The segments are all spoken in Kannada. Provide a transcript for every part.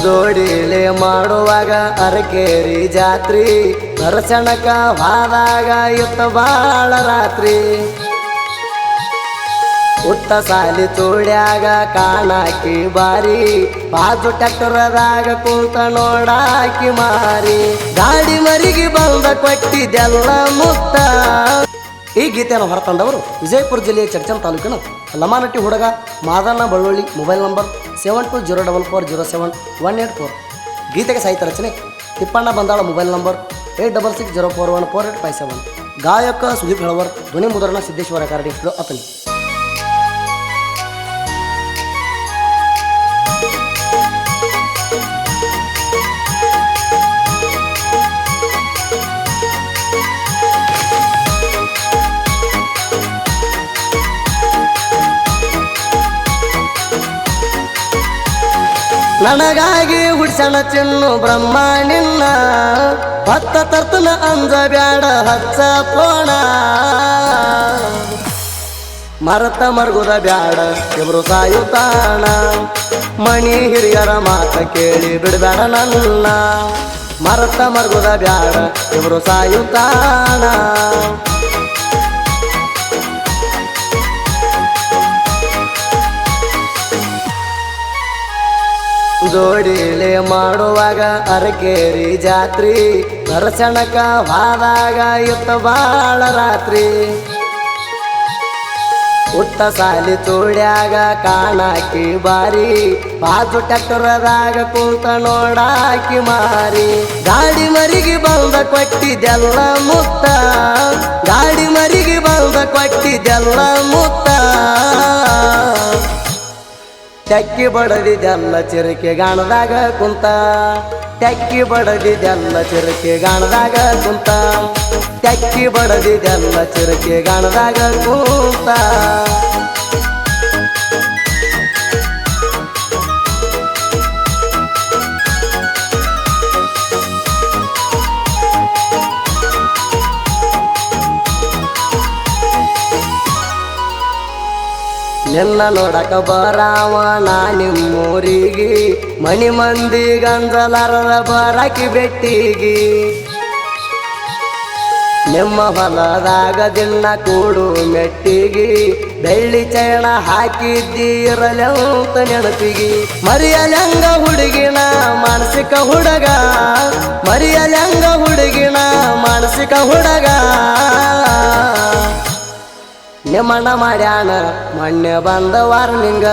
ಜೋಡಿಲೆ ಮಾಡುವಾಗ ಅರಕೇರಿ ಜಾತ್ರಿ ದರ್ಶನಕ ಹಾದಾಗ ಇತ್ತ ಬಾಳ ರಾತ್ರಿ ಉಟ್ಟ ಸಾಲಿ ತೋಡ್ಯಾಗ ಕಾಣಾಕಿ ಬಾರಿ ಬಾಜು ಟ್ಯಾಕ್ಟರದಾಗ ಕುಂತ ನೋಡಾಕಿ ಮಾರಿ ಗಾಡಿ ಮರಿಗೆ ಬಂದ ಕೊಟ್ಟಿದ್ದೆಲ್ಲ ಮುಕ್ತ. ಈ ಗೀತೆಯನ್ನು ಹೊರತಂದವರು ವಿಜಯಪುರ ಜಿಲ್ಲೆಯ ಚಡ್ಚನ್ ತಾಲೂಕಿನ ಲಮಾನಟ್ಟಿ ಹುಡುಗ ಮಾದಣ್ಣ ಬಳ್ಳೊಳ್ಳಿ. Mobile number 7204071884. ಗೀತೆಗೆ ಸಾಹಿತ್ಯ ರಚನೆ ತಿಪ್ಪಣ್ಣ ಬಂದಾಳ. Mobile number 8660414857. ಗಾಯಕ ಸುದೀಪ್ ಹೆಳವರ್. ಧ್ವನಿ ಮುದ್ರಣ ಸಿದ್ದೇಶ್ವರ ಕಾರಡಿ ಅತನಿ. ನನಗಾಗಿ ಹುಡ್ಸಣ ಚಿನ್ನು ಬ್ರಹ್ಮ ನಿನ್ನ ಭತ್ತ ತರ್ತನ ಅಂಜ ಬ್ಯಾಡ ಹಚ್ಚ ಪೋಣ ಮರತ ಮರ್ಗುದ ಬ್ಯಾಡ ಇಬ್ರು ಸಾಯುತ್ತಾಣ ಮಣಿ ಹಿರಿಯರ ಮಾತ ಕೇಳಿ ಬಿಡಬೇಡ ನನ್ನ ಮರತ ಮರ್ಗುದ ಬ್ಯಾಡ ಇಬ್ರು ಸಾಯುತ್ತಾಣ. ಜೋಡಿಲೆ ಮಾಡುವಾಗ ಅರಕೇರಿ ಜಾತ್ರಿ ದರ್ಶನಕ ಹಾದಾಗ ಇತ್ತ ಬಾಳ ರಾತ್ರಿ ಉಟ್ಟ ಸಾಲಿ ತೋಡ್ಯಾಗ ಕಾಣಾಕಿ ಬಾರಿ ಬಾಜು ಟ್ಯಾಕ್ಟರದಾಗ ಕುಂತ ನೋಡಾಕಿ ಮಾರಿ ಗಾಡಿ ಮರಿಗೆ ಬಂದ ಕೊಟ್ಟಿದ್ದೆಲ್ಲ ಮುಕ್ತ ಗಾಡಿ ಮರಿಗೆ ಬಂದ ಕೊಟ್ಟಿದ್ದೆಲ್ಲ ಮುಕ್ತ. ಟಕ್ಕಿ ಬಡದಿದ್ದೆಲ್ಲ ಚಿರಕೆ ಗಾಣದಾಗ ಕುಂತ ಟಕ್ಕಿ ಬಡದಿದ್ದೆಲ್ಲ ಚಿರಕೆ ಗಾಣದಾಗ ಕುಂತ ಟಕ್ಕಿ ಬಡದಿದ್ದೆಲ್ಲ ಚಿರಕೆ ಗಾಣದಾಗ ಕುಂತ. ನಿನ್ನ ನೋಡಕ ಬರಾವ ನಾ ನಿಮ್ಮೂರಿಗೆ ಮನಿ ಮಂದಿ ಗಂಜಲಾರದ ಬರಾಕಿ ಬೆಟ್ಟಿಗಿ ನಿಮ್ಮ ಹೊಲದಾಗ ದಿನ ಕೂಡು ಮೆಟ್ಟಿಗಿ ಬೆಳ್ಳಿ ಚೈನ ಹಾಕಿದ್ದೀರಲೆಂತ ನೆನಪಿಗಿ ಮರಿಯಲಂಗ ಹುಡುಗಿನ ಮಾನಸಿಕ ಹುಡುಗ ಮರಿಯಲಂಗ ಹುಡುಗಿನ ಮಾನಸಿಕ ಹುಡುಗ ನಿಮ್ಮಣ್ಣ ಮಾಡ್ಯಾಣ ಮೊನ್ನೆ ಬಂದ ವಾರ್ನಿಂಗ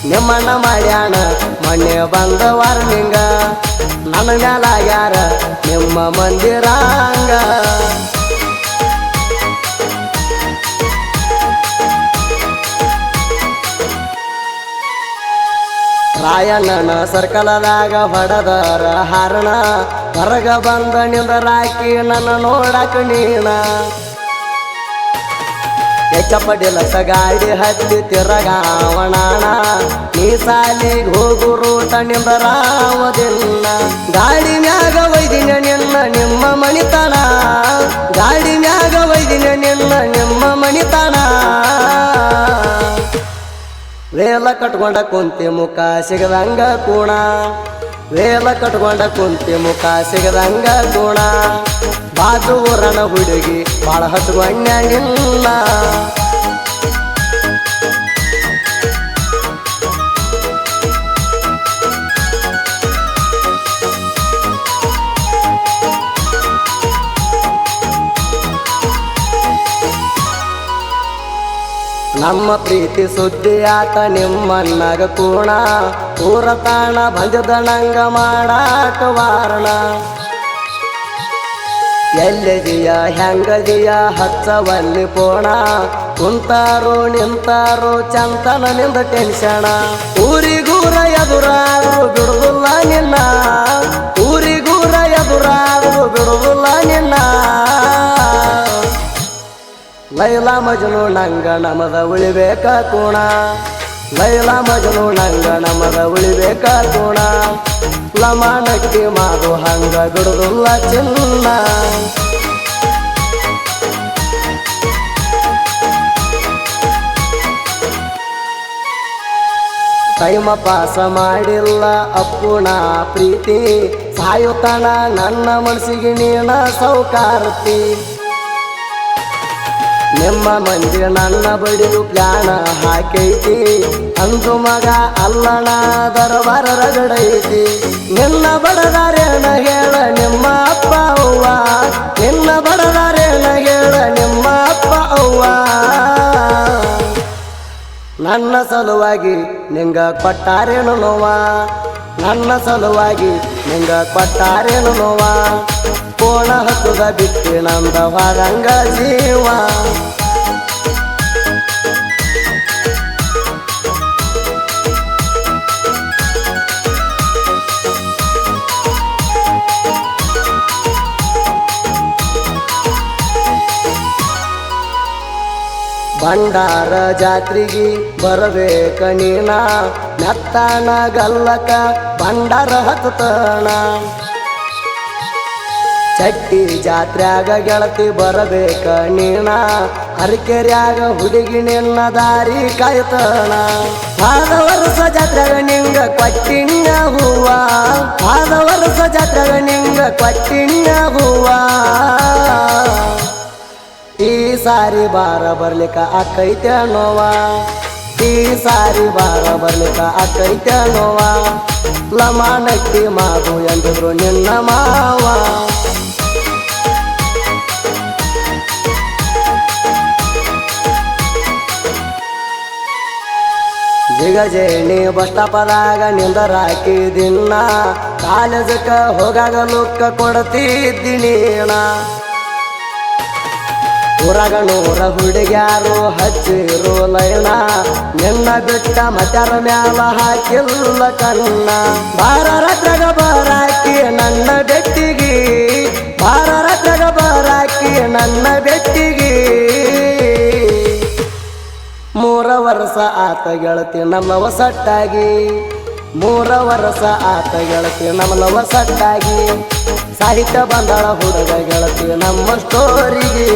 ನಿಮ್ಮಣ್ಣ ಮಾಡ್ಯಾಣ ಮೊನ್ನೆ ಬಂದ ವಾರ್ನಿಂಗ ನನ್ನ ಮ್ಯಾಲಾಗ್ಯಾರ ನಿಮ್ಮ ಮಂದಿರಾಂಗ. ರಾಯಣ್ಣನ ಸರ್ಕಲದಾಗ ಹೊಡೆದರ ಹಾರಣ ಹೊರಗ ಬಂದ ನಿಂದರಾಕಿ ನನ್ನ ನೋಡಕ ನೀನ ಎಚ್ಚಪಡಿಲಸ ಗಾಡಿ ಹತ್ತಿ ತಿರಗಾವಣಾಣ ನೀ ಸಾಲಿಗೆ ಹೋಗು ರೂಟ ನಿಂದರಾವದಿಲ್ಲ ಗಾಡಿ ಮ್ಯಾಗ ಒಯ್ದಿನ ನಿನ್ನ ನಿಮ್ಮ ಮಣಿತನ ಗಾಡಿ ಮ್ಯಾಗ ಒಯ್ದಿನ ನಿನ್ನ ನಿಮ್ಮ ಮಣಿತನ. ವೇಲ ಕಟ್ಕೊಂಡ ಕುಂತಿ ಮುಖ ಸಿಗದಂಗ ಕೂಣ ವೇಲ ಕಟ್ಕೊಂಡ ಕುಂತಿ ಮುಖ ಸಿಗದಂಗ ಕೂಣ ಬಾಜು ಊರನ ಹುಡುಗಿ ಬಾಳ ಹಚ್ಕೊಂಡ ನಿನ್ನ ನಮ್ಮ ಪ್ರೀತಿ ಸುದ್ದಿ ಆತ ನಿಮ್ಮನ್ನಗ ಕೂಣ ಊರ ತಾಣ ಬಂದದ ನಂಗ ಮಾಡಾಕ ವಾರಣ ಎಲ್ಲಿದೀಯ ಹೆಂಗದಿಯ ಹಚ್ಚವಲ್ಲಿ ಪೋಣ ಕುಂತಾರೋ ನಿಂತಾರೋ ಚಂತನ ನಿಂದ ಟೆನ್ಷಣ ಊರಿಗೂರ ಎದುರಾದ್ರು ಬಿಡುದಿಲ್ಲ ನಿನ್ನ ಊರಿಗೂರ ಎದುರಾದ್ರು ಬಿಡುದಿಲ್ಲ ನಿನ್ನ ಲೈಲಾ ಮಜನು ನಂಗ ನಮದ ಉಳಿಬೇಕ ಕೂಣ ಲೈಲಾ ಮಜನು ನಂಗ ನಮದ ಉಳಿಬೇಕ ಕೂಣ ಲಮಾನಕ್ಕೆ ಮಾಡು ಹಂಗ ಬಿಡುದಿಲ್ಲ ಚಿನ್ನ ಟೈಮ ಪಾಸ ಮಾಡಿಲ್ಲ ಅಪ್ಪುಣ ಪ್ರೀತಿ ಸಾಯುತ್ತಾನ ನನ್ನ ಮನಸ್ಸಿಗೆ ನೀನ ಸೌಕಾರ್ತಿ ನಿಮ್ಮ ಮಂದಿ ನನ್ನ ಬಡಿದು ಪ್ಲಾನ ಹಾಕೈತಿ ಅಂದು ಮಗ ಅಲ್ಲಣ ದರಬಾರ ರಗಡೈತಿ ನಿನ್ನ ಬಡದಾರೇನ ಹೇಳ ನಿಮ್ಮ ಅಪ್ಪ ಅವ್ವ ನಿನ್ನ ಬಡದಾರೇನ ಹೇಳ ನಿಮ್ಮ ಅಪ್ಪ ಅವ್ವ ನನ್ನ ಸಲುವಾಗಿ ನಿಂಗ ಕೊಟ್ಟಾರೇನು ನೋವ ನನ್ನ ಸಲುವಾಗಿ ನಿಂಗ ಕೊಟ್ಟಾರೇನು ನೋವ ಕೋಣ ಹತ್ತದ ಬಿಟ್ಟು ನಂದ ಹೊರಂಗ ಜೀವ ಬಂಡಾರ ಜಾತ್ರೆಗೆ ಬರಬೇಕ ನೀನ ಮೆತ್ತಾನ ಗಲ್ಲಕ ಬಂಡಾರ ಹತ್ತತಣ ಚಟ್ಟಿ ಜಾತ್ರ್ಯಾಗ ಗೆಳತಿ ಬರಬೇಕ ನೀನ ಹರಕೆರ್ಯಾಗ ಹುಡುಗಿ ನಿನ್ನ ದಾರಿ ಕಾಯ್ತಣ ಆದ ವರ್ಷ ಜಾತ್ರೆಗ ನಿಂಗ ಕೊಟ್ಟಿಣ್ಣ ಹೂವ ಆದ ವರ್ಷ ಜಾತ್ರೆಗ ನಿಂಗ ಕೊಟ್ಟಿಣ್ಣ ಹೂವ ಈ ಸಾರಿ ಬಾರ ಬರ್ಲಿಕ್ಕ ಅಕ್ಕೈತೆ ನೋವ ಈ ಸಾರಿ ಬಾರ ಬರ್ಲಿಕ್ಕ ಅಕ್ಕೈತೆ ನೋವ ಲಮಾನಟ್ಟಿ ಮಾದು ಎಂದಿದ್ರು ನಿನ್ನ ಮಾವ ಜಿಗಜೇಣಿ ಬಸ್ ಸ್ಟಾಪದಾಗ ನಿಂದರಾಕಿ ದಿನ ಕಾಲೇಜಕ್ಕ ಹೋಗಾಗ ಲುಕ್ಕ ಕೊಡ್ತಿದ್ದೀನ ಊರಾಗ ನೂರ ಹುಡುಗ್ಯಾರು ಹಚ್ಚಿರೋ ಲೈನ ನಿನ್ನ ಬಿಟ್ಟ ಮತ್ಯಾರ ಮ್ಯಾಲ ಹಾಕಿಲ್ಲ ಕಣ್ಣ ಬಾರ ರಾತ್ರಾಗ ಬರಾಕಿ ನನ್ನ ಬೆಟ್ಟಿಗೆ ಬಾರ ರಾತ್ರಾಗ ಬರಾಕಿ ನನ್ನ ಬೆಟ್ಟಿಗೆ 3 ವರ್ಷ ಆತ ಗೆಳತಿ ನಮ್ಮವ ಸಟ್ಟಾಗಿ 3 ವರ್ಷ ಆತ ಗೆಳತಿ ನಮ್ಮವ ಸಟ್ಟಾಗಿ ಸಾಹಿತ್ಯ ಬಂದಾಳ ಹುಡುಗ ಗೆಳತಿ ನಮ್ಮ ಸ್ಟೋರಿಗೆ